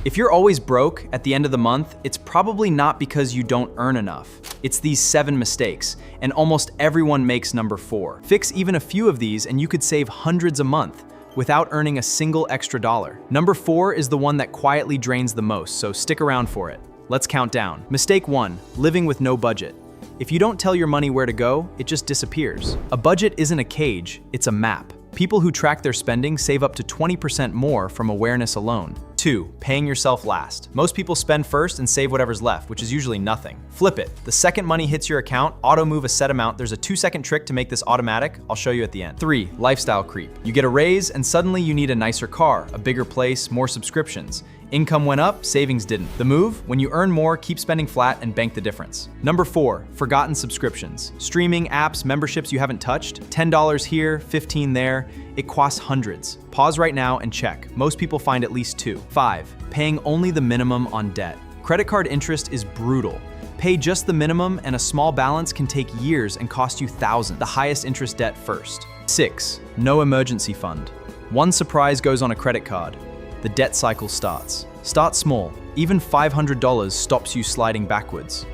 If you're always broke at the end of the month, it's probably not because you don't earn enough. It's these 7 mistakes, and almost everyone makes number 4. Fix even a few of these and you could save hundreds a month without earning a single extra dollar. Number 4 is the one that quietly drains the most, so stick around for it. Let's count down. Mistake 1, living with no budget. If you don't tell your money where to go, it just disappears. A budget isn't a cage, it's a map. People who track their spending save up to 20% more from awareness alone. 2, paying yourself last. Most people spend first and save whatever's left, which is usually nothing. Flip it. The second money hits your account, auto-move a set amount. There's a 2-second trick to make this automatic. I'll show you at the end. 3, lifestyle creep. You get a raise and suddenly you need a nicer car, a bigger place, more subscriptions. Income went up, savings didn't. The move? When you earn more, keep spending flat and bank the difference. Number 4, forgotten subscriptions. Streaming, apps, memberships you haven't touched. $10 here, $15 there. It costs hundreds. Pause right now and check. Most people find at least 2. 5, paying only the minimum on debt. Credit card interest is brutal. Pay just the minimum and a small balance can take years and cost you thousands. The highest interest debt first. 6, no emergency fund. One surprise goes on a credit card. The debt cycle starts. Start small. Even $500 stops you sliding backwards.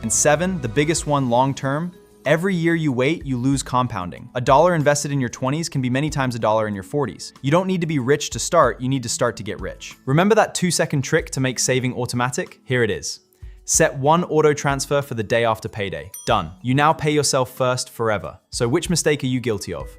And 7, the biggest one long term, every year you wait, you lose compounding. A dollar invested in your 20s can be many times a dollar in your 40s. You don't need to be rich to start, you need to start to get rich. Remember that 2-second trick to make saving automatic? Here it is. Set 1 auto transfer for the day after payday. Done. You now pay yourself first forever. So which mistake are you guilty of?